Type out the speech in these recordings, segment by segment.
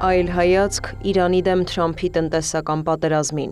Այլ հայացք Իրանի դեմ Թրամփի տնտեսական պատերազմին։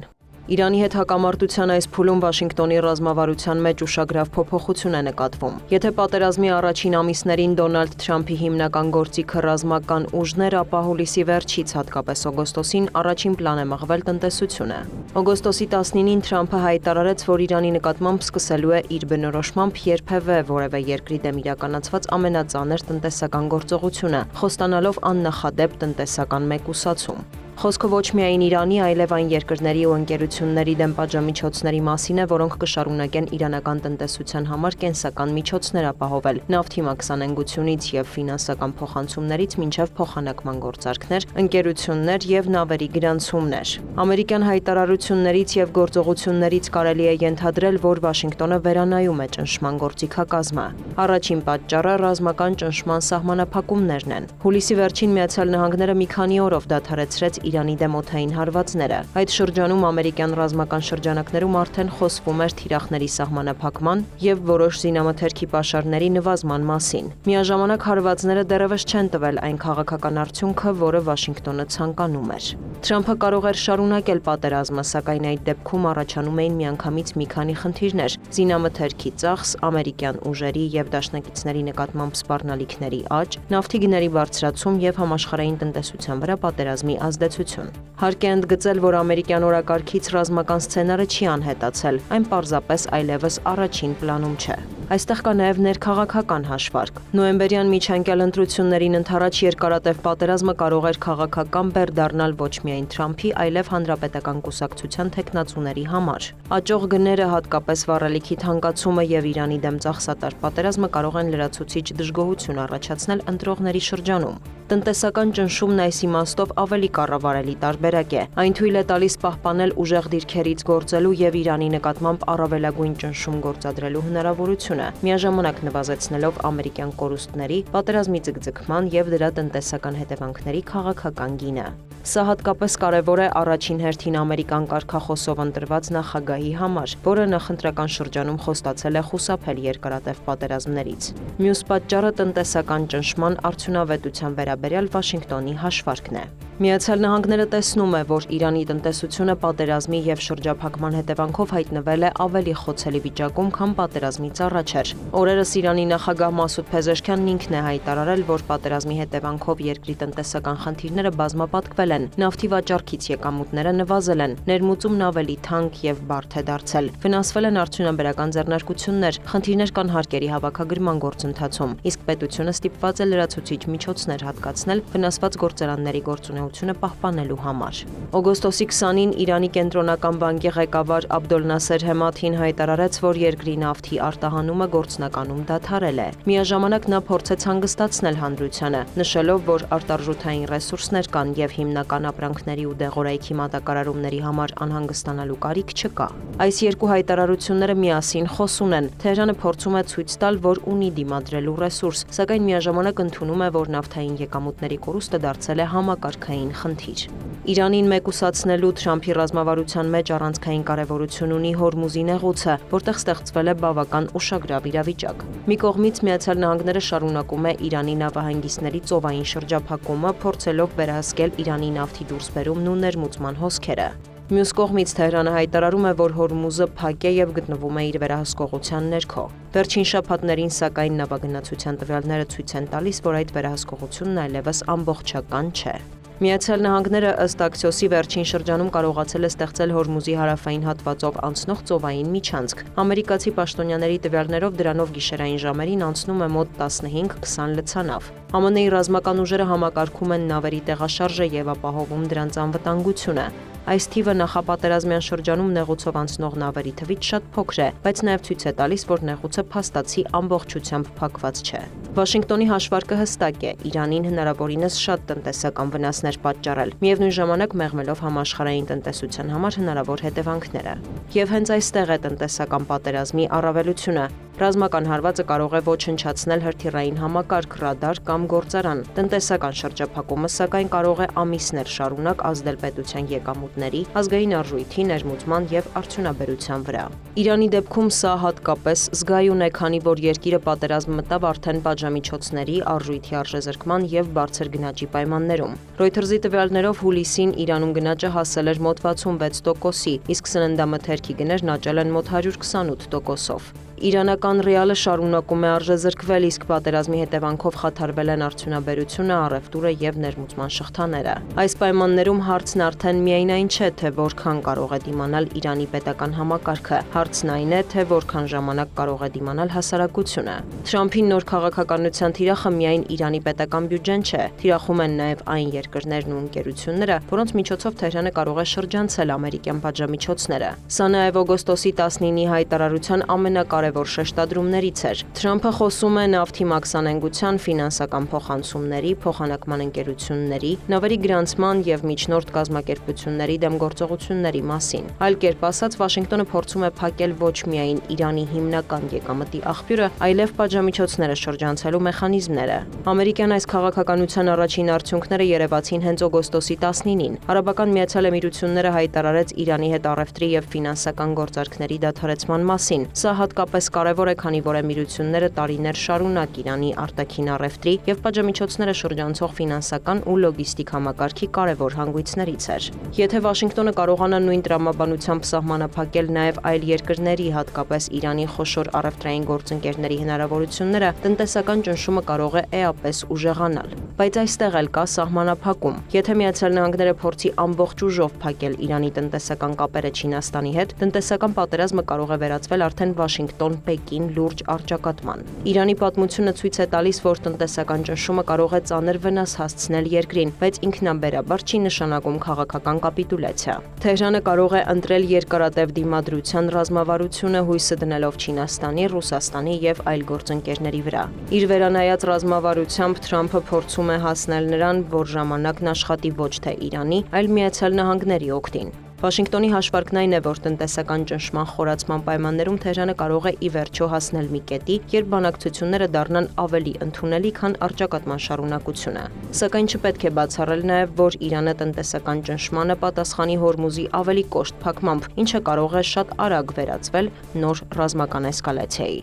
Իրանի հետ հակամարտության այս փուլում Վաշինգտոնի ռազմավարության մեջ ուշագրավ փոփոխություն է նկատվում։ Եթե պատերազմի առաջին ամիսներին Դոնալդ Թրամփի հիմնական գործիքը ռազմական ուժն էր, ապա հուլիսի վերջից, հատկապես օգոստոսին, առաջին պլան է մղվել տնտեսությունը։ Օգոստոսի 19-ին Թրամփը հայտարարեց, որ Իրանի նկատմամբ սկսելու է իր բնորոշմամբ երբևէ որևէ երկրի դեմ իրականացված ամենածանր տնտեսական գործողությունը, խոստանալով աննախադեպ տնտեսական մեկուսացում։ Խոսքը ոչ միայն Իրանի, այլև այն երկրների ու ընկերությունների դեմ պատժամիջոցների մասին է, որոնք կշարունակեն իրանական տնտեսության համար կենսական միջոցներ ապահովել՝ նավթի մաքսանենգությունից և ֆինանսական փոխանցումներից մինչև փոխանակման գործարքներ, ընկերություններ և նավերի գրանցումներ։ Ամերիկյան հայտարարություններից և գործողություններից կարելի է ենթադրել, որ Վաշինգտոնը վերանայում է ճնշման գործիքակազմը։ Առաջին պատճառը ռազմական ճնշման սահմանափակումներն են։ Հուլիսի վերջին Միացյալ Նահանգները մի քանի օրով դադարեցրեց Իրանի դեմ օդային հարվածները։ Այդ շրջանում ամերիկյան ռազմական շրջանակներում արդեն խոսվում էր թիրախների սահմանափակման և որոշ զինամթերքի պաշարների նվազման մասին։ Միաժամանակ հարվածները դեռևս չեն տվել այն քաղաքական արդյունքը, որը Վաշինգտոնը ցանկանում էր։ Թրամփը կարող էր շարունակել պատերազմը, սակայն այդ դեպքում առաջանում էին միանգամից մի քանի խնդիրներ՝ զինամթերքի ծախս, ամերիկյան ուժերի և դաշնակիցների նկատմամբ սպառնալիքների աճ, նավթի գների բարձրացում և համաշխարհային տնտեսության վրա պատերազմի ազդեցություն։ Հարկ է ընդգծել, որ ամերիկյան օրակարգից ռազմական սցենարը չի անհետացել, այն պարզապես այլևս առաջին պլանում չէ։ Այստեղ կա նաև ներքաղաքական հաշվարկ։ Նոյեմբերյան միջանկյալ ընտրություններին ընդառաջ երկարատև պատերազմը կարող էր քաղաքական բեռ դառնալ ոչ միայն Թրամփի, այլև հանրապետական կուսակցության թեկնածուների համար։ Աճող գները, հատկապես վառելիքի թանկացումը և Իրանի դեմ ծախսատար պատերազմը կարող են լրացուցիչ դժգոհություն առաջացնել ընտրողների շրջանում։ Տնտեսական ճնշումն այս իմաստով ավելի կառավարելի տարբերակ է։ Այն թույլ է տալիս պահպանել ուժեղ դիրքերից գործելու և Իրանի նկատմամբ առավելագույն ճնշում գործադրելու հնարավորությունը, միաժամանակ նվազեցնելով ամերիկյան կորուստների, պատերազմի ձգձգման և դրա տնտեսական հետևանքների քաղաքական գինը։ Սա հատկապես կարևոր է առաջին հերթին ամերիկան կարգախոսով ընտրված նախագահի համար, որը նախընտրական շրջանում խոստացել է խուսափել երկարատև պատերազմներից։ Մյուս պատճառը տնտեսական ճնշման արդյունավետության վերաբերյալ Վաշինգտոնի հաշվարկն է։ Միացյալ Նահանգները տեսնում է, որ Իրանի տնտեսությունը պատերազմի և շրջափակման հետևանքով հայտնվել է ավելի խոցելի վիճակում, քան պատերազմից առաջ էր։ Օրերս Իրանի նախագահ Մասուդ Փեզեշքյանն ինքն է հայտարարել, որ պատերազմի հետևանքով երկրի տնտեսական խնդիրները բազմապատկվել են, նավթի վաճառքից եկամուտները նվազել են, ներմուծումն ավելի թանկ և բարդ է դարձել, վնասվել են արդյունաբերական ձեռնարկություններ, խնդիրներ կան հարկերի հավաքագրման գործընթացում, իսկ պետությունը ստիպված է լրացուցիչ միջոցներ հատկացնել վնասված գործարանների գործունեությունը պահպանելու համար։ Օգոստոսի 20-ին Իրանի կենտրոնական բանկի ղեկավար Աբդոլնասեր Հեմաթին հայտարարեց, որ երկրի նավթի արտահանումը գործնականում դադարել է։ Միաժամանակ նա փորձեց հանգստացնել հանրությանը, նշելով, որ արտարժութային ռեսուրսներ կան և հիմնական ապրանքների ու դեղորայքի մատակարարումների համար անհանգստանալու կարիք չկա։ Այս երկու հայտարարությունները միասին խոսուն են։ Թեհրանը փորձում է ցույց տալ, որ ունի դիմադրելու ռեսուրս, սակայն միաժամանակ ընդունում է, որ նավթային եկամուտների կորուստը դարձել է համակարգային խնդիր։ Իրանին մեկուսացնելու Թրամփի ռազմավարության մեջ առանցքային կարևորություն ունի Հորմուզի նեղուցը, որտեղ ստեղծվել է բավական ուշագրավ իրավիճակ։ Մի կողմից Միացյալ Նահանգները շարունակում է Իրանի նավահանգիստների ծովային շրջափակումը, փորձելով վերահսկել Իրանի նավթի դուրսբերումն ու ներմուծման հոսքերը։ Մյուս կողմից Թեհրանը հայտարարում է, որ Հորմուզը փակ է և գտնվում է իր վերահսկողության ներքո։ Վերջին շաբաթներին, սակայն, նավագնացության տվյալները ցույց են տալիս, որ այդ վերահսկողությունն այլևս ամբողջական չէ։ Միացյալ Նահանգները ըստ Աքսիոսի վերջին շրջանում կարողացել է ստեղծել Հորմուզի հարավային հատվածով անցնող ծովային միջանցք։ Ամերիկացի պաշտոնյաների տվյալներով դրանով գիշերային ժամերին անցնում է մոտ 15-20 լցանավ։ ԱՄՆ-ի ռազմական ուժերը համակարգում են նավերի տեղաշարժը և ապահովում դրանց անվտանգությունը։ Այս թիվը նախապատերազմյան շրջանում նեղուցով անցնող նավերի թվից շատ փոքր է, բայց նաև ցույց է տալիս, որ նեղուցը փաստացի ամբողջությամբ փակված չէ։ Վաշինգտոնի հաշվարկը հստակ է՝ Իրանին հնարավորինս շատ տնտեսական վնասներ պատճառել, միևնույն ժամանակ մեղմելով համաշխարհային տնտեսության համար հնարավոր հետևանքները։ Եվ հենց այստեղ է տնտեսական պատերազմի առավելությունը։ Ռազմական հարվածը կարող է ոչնչացնել հրթիռային համակարգ, ռադար կամ գործարան։ Տնտեսական շրջափակումը սակայն կարող է ամիսներ շարունակ ազդել պետության եկամուտների, ազգային արժույթի, ներմուծման եւ արդյունաբերության վրա։ Իրանի դեպքում սա հատկապես զգայուն է, քանի որ երկիրը պատերազմ մտավ արդեն պատժամիջոցների, արժույթի արժեզրկման եւ բարձր գնաճի պայմաններում։ Reuters-ի տվյալներով հուլիսին Իրանում գնաճը հասել էր մոտ 66%-ի, իսկ սննդամթերքի գներն աճել են մոտ 128%-ով։ Իրանական ռիալը շարունակում է արժեզրկվել, իսկ պատերազմի հետևանքով խաթարվել են արդյունաբերությունը, առևտուրը եւ ներմուծման շղթաները։ Այս պայմաններում հարցն արդեն միայն այն չէ, թե որքան կարող է դիմանալ Իրանի պետական համակարգը, հարցն այն է, թե որքան ժամանակ կարող է դիմանալ հասարակությունը։ Թրամփի նոր քաղաքականության թիրախը միայն Իրանի պետական բյուջեն չէ, թիրախում են նաեւ այն երկրներն ու ընկերությունները, որոնց միջոցով Թեհրանը կարող է շրջանցել ամերիկյան պատժամիջոցները։ Սա նաեւ օգոստոսի 19-ի հայտարարության ամենակարևոր շեշտադրումներից էր։ Թրամփը խոսում է նավթի մաքսանենգության, ֆինանսական փոխանցումների, փոխանակման ընկերությունների, նավերի գրանցման եւ միջնորդ կազմակերպությունների դեմ գործողությունների մասին։ Այլ կերպ ասած, Վաշինգտոնը փորձում է փակել ոչ միայն Իրանի հիմնական եկամտի աղբյուրը, այլև պատժամիջոցները շրջանցելու մեխանիզմները։ Ամերիկյան այս քաղաքականության առաջին արդյունքները երևացին հենց օգոստոսի 19-ին։ Արաբական Միացյալ Էմիրությունները հայտարարեց Իրանի հետ առևտրի եւ ֆինանսական գործարքների դադարեցման մասին։ Սա հատկապես կարևոր է, քանի որ Էմիրությունները տարիներ շարունակ Իրանի արտաքին առևտրի եւ պատժամիջոցները շրջանցող ֆինանսական ու լոգիստիկ համակարգի կարևոր հանգույցներից էր։ Եթե Վաշինգտոնը կարողանա նույն տրամաբանությամբ սահմանափակել նաեւ այլ երկրների, հատկապես Իրանի խոշոր առևտրային գործընկերների հնարավորությունները, տնտեսական ճնշումը կարող է էապես ուժեղանալ։ Բայց այստեղ էլ կա սահմանափակում։ Եթե Միացյալ Նահանգները փորձի ամբողջ ուժով փակել Իրանի տնտեսական կապերը Չինաստանի հետ, տնտեսական պատերազմը կարող է վերածվել արդեն Վաշինգտոն-Պեկին լուրջ առճակատման։ Իրանի պատմությունը ցույց է տալիս, որ տնտեսական ճնշումը կարող է ծանր վնաս հասցնել երկրին, բայց ինքնաբերաբար չի նշանակում քաղաքական կապիտուլյացիա։ Թեհրանը կարող է ընտրել երկարատև դիմադրության ռազմավարությունը, հույսը դնելով Չինաստանի, Ռուսաստանի եւ այլ գործընկերների վրա։ Իր վերանայած ռազմավարությամբ Թրամփը փորձում է հասնել նրան, որ ժամանակն աշխատի ոչ թե Իրանի, այլ Միացյալ Նահանգների օգտին։ Վաշինգտոնի հաշվարկն այն է, որ տնտեսական ճնշման խորացման պայմաններում Թեհրանը կարող է ի վերջո հասնել մի կետի, երբ բանակցությունները դառնան ավելի ընդունելի, քան առճակատման շարունակությունը։ Սակայն չպետք է բացառել նաև, որ Իրանը տնտեսական ճնշմանը պատասխանի Հորմուզի ավելի կոշտ փակմամբ, ինչը կարող է շատ արագ վերածվել նոր ռազմական էսկալացիայի։